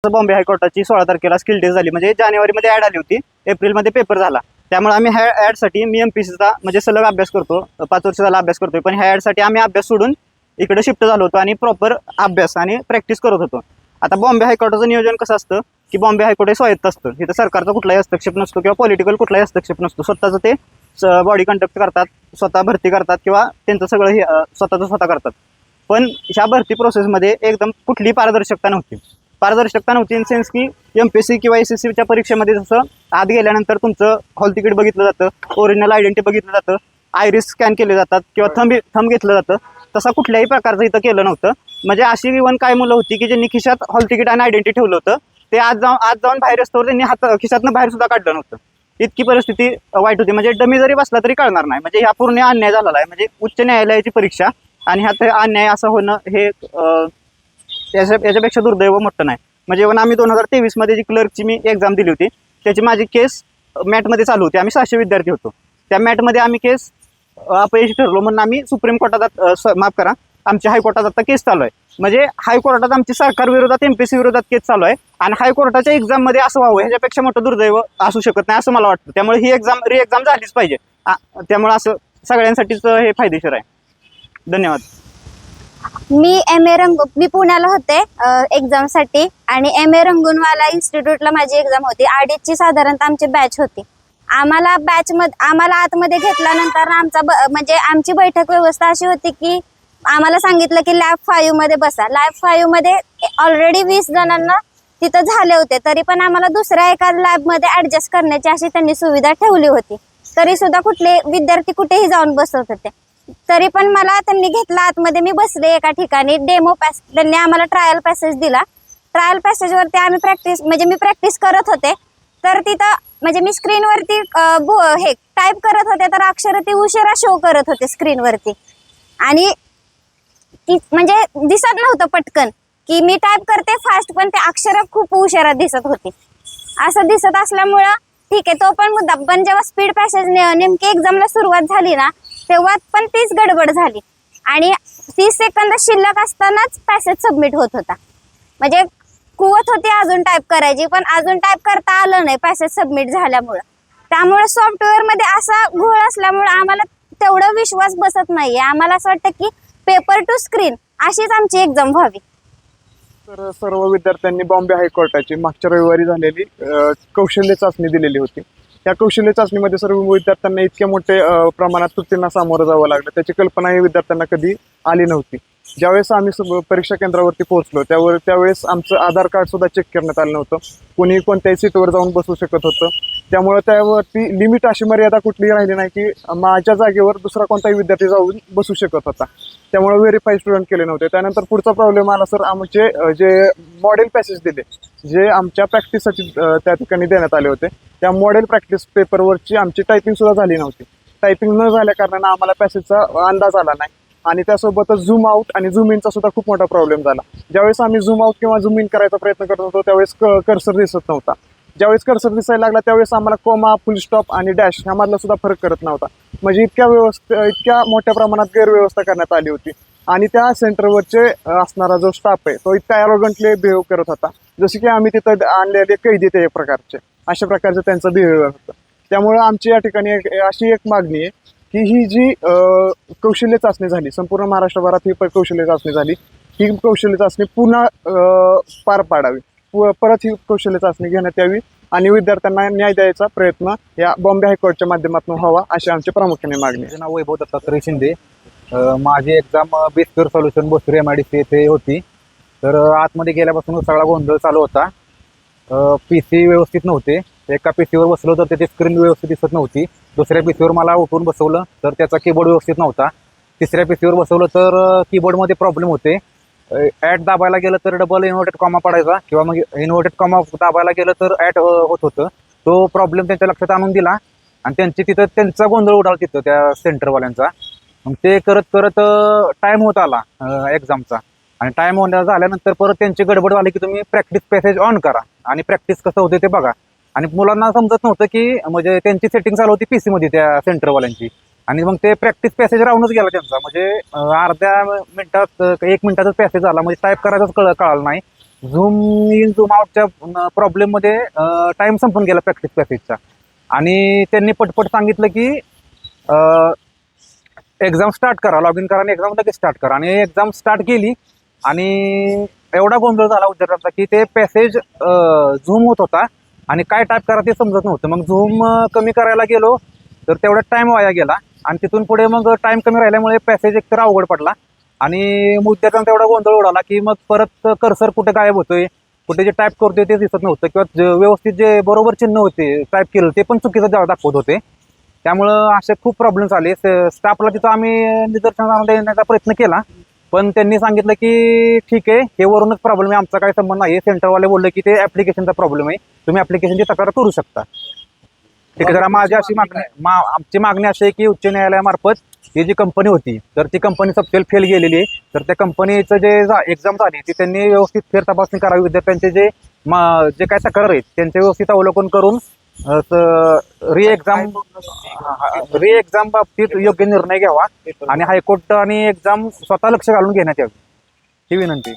कसं बॉम्बे हायकोर्टाची 16 तारखेला skill taste झाली, म्हणजे जानेवारीमध्ये ॲड आली होती, एप्रिलमध्ये पेपर झाला. त्यामुळे आम्ही ह्या ॲडसाठी मी MPSCचा म्हणजे सलग अभ्यास करतो, 5 वर्ष झाला अभ्यास करतोय. पण ह्या ॲडसाठी आम्ही अभ्यास सोडून इकडे शिफ्ट झालो होतो आणि प्रॉपर अभ्यास आणि प्रॅक्टिस करत होतो. आता बॉम्बे हायकोर्टाचं नियोजन कसं असतं की बॉम्बे हायकोर्ट हे स्वायत्त असतं, इथं सरकारचा कुठलाही हस्तक्षेप नसतो किंवा पॉलिटिकल कुठलाही हस्तक्षेप नसतो. स्वतःचं ते बॉडी कंडक्ट करतात, स्वतः भरती करतात किंवा त्यांचं सगळं हे स्वतः करतात. पण ह्या भरती प्रोसेसमध्ये एकदम कुठलीही पारदर्शकता नव्हती इन सेन्स की MPSC किंवा SSCच्या परीक्षेमध्ये जसं आत गेल्यानंतर तुमचं हॉल तिकीट बघितलं जातं, ओरिजिनल आयडेंटिटी बघितलं जातं, आयरिस स्कॅन केले जातात किंवा थंब घेतलं जातं, तसा कुठल्याही प्रकारचं इथं केलं नव्हतं. म्हणजे अशी इव्हन काय मुलं होती की ज्यांनी खिशात हॉल तिकीट आणि आयडेंटिटी ठेवलं होतं, ते आज जाऊन बाहेर असतो त्यांनी खिशातनं बाहेर सुद्धा काढलं नव्हतं. इतकी परिस्थिती वाईट होती. म्हणजे डमी जरी बसला तरी कळणार नाही. म्हणजे ह्या पूर्ण अन्याय झालेला आहे. म्हणजे उच्च न्यायालयाची परीक्षा आणि ह्यात अन्याय असं होणं हे याच्यापेक्षा दुर्दैव मोठं नाही. म्हणजे पण आम्ही 2023 जी क्लर्कची मी एक्झाम दिली होती, त्याची माझी केस मॅटमध्ये चालू होती. आम्ही 600 विद्यार्थी होतो. त्या मॅटमध्ये आम्ही केस अपयशी ठरलो म्हणून आम्ही सुप्रीम कोर्टात माफ करा आमच्या हायकोर्टात आता केस चालू आहे. म्हणजे हायकोर्टात आमची सरकार विरोधात MPSC विरोधात केस चालू आहे आणि हायकोर्टाच्या एक्झाममध्ये असं व्हावं ह्याच्यापेक्षा मोठं दुर्दैव असू शकत नाही असं मला वाटतं. त्यामुळे ही री एक्झाम झालीच पाहिजे. त्यामुळे असं सगळ्यांसाठीच हे फायदेशीर आहे. धन्यवाद. मी पुण्याला होते एक्झामसाठी आणि MA रंगूनवाला इन्स्टिट्यूटला माझी एक्झाम होती. अडीचची साधारणतः आमची बॅच होती. आम्हाला आतमध्ये घेतल्यानंतर म्हणजे आमची बैठक व्यवस्था अशी होती की आम्हाला सांगितलं की लॅब 5 मध्ये बसा. लॅब 5 मध्ये ऑलरेडी 20 जणांना तिथं झाले होते, तरी पण आम्हाला दुसऱ्या एका लॅबमध्ये ऍडजस्ट करण्याची अशी त्यांनी सुविधा ठेवली होती. तरी सुद्धा कुठले विद्यार्थी कुठेही जाऊन बसत होते. तरी पण मला त्यांनी घेतला आतमध्ये. मी बसले एका ठिकाणी डेमो पॅस त्यांनी आम्हाला ट्रायल पॅसेज दिला. ट्रायल पॅसेजवरती मी प्रॅक्टिस करत होते. तर तिथं म्हणजे मी स्क्रीनवरती हे टाईप करत होते, तर अक्षर ती उशिरा शो करत होते स्क्रीनवरती आणि म्हणजे दिसत नव्हतं पटकन की मी टाईप करते फास्ट, पण ते अक्षर खूप उशिरा दिसत होती. असं दिसत असल्यामुळं ठीक आहे तो पण मुद्दा. पण जेव्हा स्पीड पॅसेज नेमकी एक्झामला सुरुवात झाली ना, तेव्हा पण तीच गडबड झाली आणि 30 सेकंद शिल्लक असतानाच पॅसेज सबमिट होत होता. म्हणजे कुवत होती अजून टाईप करायची, पण अजून टाईप करता आलं नाही पॅसेज सबमिट झाल्यामुळं. त्यामुळे सॉफ्टवेअरमध्ये असा घोळ असल्यामुळे आम्हाला तेवढा विश्वास बसत नाहीये. आम्हाला असं वाटतं की पेपर टू स्क्रीन अशीच आमची एक्झाम व्हावी. तर सर्व विद्यार्थ्यांनी बॉम्बे हायकोर्टाची मागच्या रविवारी झालेली कौशल्य चाचणी दिलेली होती. या कौशल्य चाचणीमध्ये सर्व विद्यार्थ्यांना इतक्या मोठ्या प्रमाणात त्रुटींना सामोरं जावं लागलं, त्याची कल्पना ही विद्यार्थ्यांना कधी आली नव्हती. ज्यावेळेस आम्ही परीक्षा केंद्रावरती पोहोचलो त्यावेळेस आमचं आधार कार्ड सुद्धा चेक करण्यात आलं नव्हतं. कोणी कोणत्याही सीटवर जाऊन बसू शकत होतं. त्यामुळे त्यावरती लिमिट अशी मर्यादा कुठलीही राहिली नाही की माझ्या जागेवर दुसरा कोणताही विद्यार्थी जाऊन बसू शकत होता. त्यामुळे व्हेरीफाय स्टुडंट केले नव्हते. त्यानंतर पुढचा प्रॉब्लेम आला सर, आमचे जे मॉडेल पॅसेज दिले जे आमच्या प्रॅक्टिससाठी त्या ठिकाणी देण्यात आले होते, त्या मॉडेल प्रॅक्टिस पेपरवरची आमची टायपिंग सुद्धा झाली नव्हती. टायपिंग न झाल्या कारणानं आम्हाला पॅसेजचा अंदाज आला नाही आणि त्यासोबतच झूम आउट आणि झूम इनचा सुद्धा खूप मोठा प्रॉब्लेम झाला. ज्यावेळेस आम्ही झूम आउट किंवा झूम इन करायचा प्रयत्न करत होतो त्यावेळेस कर्सर दिसत नव्हता. ज्यावेळेस कर्सर दिसायला लागला त्यावेळेस आम्हाला कोमा, फुल स्टॉप आणि डॅश ह्यामधला सुद्धा फरक करत नव्हता. म्हणजे इतक्या मोठ्या प्रमाणात गैरव्यवस्था करण्यात आली होती आणि त्या सेंटरवरचे असणारा जो स्टाफ आहे तो इतका ॲरोगंटली बिहेव करत होता जसे की आम्ही तिथं आणलेले कैदी ते प्रकारचे, अशा प्रकारचं त्यांचं बिहेवियर होतं. त्यामुळं आमची या ठिकाणी अशी एक मागणी आहे की ही जी कौशल्य चाचणी झाली, संपूर्ण महाराष्ट्रभरात ही कौशल्य चाचणी झाली, ही कौशल्य चाचणी पुन्हा पार पाडावी, परत ही कौशल्य चाचणी घेण्यात यावी आणि विद्यार्थ्यांना न्याय द्यायचा प्रयत्न या बॉम्बे हायकोर्टच्या माध्यमातून व्हावा अशी आमची प्रामुख्याने मागणी आहे. माझे नाव वैभव दत्तात्रय शिंदे. माझी एक्झाम बेस्कर सोल्युशन भोसरी MIDC येथे होती. तर आतमध्ये गेल्यापासून सगळा गोंधळ चालू होता. PC व्यवस्थित नव्हते. एका PCवर बसलो तर त्याची स्क्रीन व्यवस्थित दिसत नव्हती. दुसऱ्या PCवर मला उठून बसवलं तर त्याचा कीबोर्ड व्यवस्थित नव्हता. तिसऱ्या PCवर बसवलं तर कीबोर्डमध्ये प्रॉब्लेम होते. ॲट दाबायला गेलं तर डबल इन्व्हर्टेड कॉमा पडायचा किंवा मग इन्व्हर्टेड कॉमा दाबायला गेलं तर ॲट होत होतं. तो प्रॉब्लेम त्यांच्या लक्षात आणून दिला आणि त्यांचा गोंधळ उडाला तिथं त्या सेंटरवाल्यांचा. मग ते करत करत टाईम होत आला एक्झामचा आणि टाईम झाल्यानंतर परत त्यांची गडबड झाली की तुम्ही प्रॅक्टिस पॅसेज ऑन करा आणि प्रॅक्टिस कसं होते ते बघा. आणि मुलांना समजत नव्हतं की म्हणजे त्यांची सेटिंग चालू होती PC मध्ये त्या सेंटरवाल्यांची आणि मग ते प्रॅक्टिस पॅसेज राहूनच गेला त्यांचा. म्हणजे अर्ध्या मिनिटात 1 मिनिटाचाच पॅसेज आला, म्हणजे टाईप करायचाच कळालं नाही झूम इन झूम आउटच्या प्रॉब्लेममध्ये टाइम संपून गेला प्रॅक्टिस पॅसेजचा आणि त्यांनी पटपट सांगितलं की एक्झाम स्टार्ट करा, लॉग इन करा आणि एक्झाम लगेच स्टार्ट करा. आणि एक्झाम स्टार्ट केली आणि एवढा गोंधळ झाला विद्यार्थ्यांचा की ते पॅसेज झूम होत होता आणि काय टाईप करा ते समजत नव्हतं. मग झूम कमी करायला गेलो तर तेवढा टाईम वाया गेला आणि तिथून पुढे मग टाईम कमी राहिल्यामुळे पॅसेज एकतर अवघड पडला आणि विद्यार्थ्यांचा एवढा गोंधळ उडाला की मग परत कर्सर कुठे गायब होतोय, कुठे जे टाईप करतोय ते दिसत नव्हतं किंवा व्यवस्थित जे बरोबर चिन्ह होते टाईप केलं ते पण चुकीचं दाखवत होते. त्यामुळं असे खूप प्रॉब्लेम्स आले. स्टाफला तिथं आम्ही निदर्शनास देण्याचा प्रयत्न केला पण त्यांनी सांगितलं की ठीक आहे, हे वरूनच प्रॉब्लेम आहे, आमचा काही संबंध नाही. सेंटरवाले बोलले की ते ऍप्लिकेशनचा प्रॉब्लेम आहे, तुम्ही ऍप्लिकेशनची तक्रार करू शकता. ठीक आहे. जरा माझी अशी आमची मागणी अशी आहे की उच्च न्यायालयामार्फत ही जी कंपनी होती तर ती कंपनी सबसेल फेल गेलेली आहे, तर त्या कंपनीचं जे एक्झाम झाली ती त्यांनी व्यवस्थित फेर तपासणी करावी. विद्यार्थ्यांचे जे काय तक्रार आहेत त्यांचे व्यवस्थित अवलोकन करून री एक्झाम बाबतीत योग्य निर्णय घ्यावा आणि हायकोर्ट आणि एक्झाम स्वतः लक्ष घालून घेण्यात यावी ही विनंती.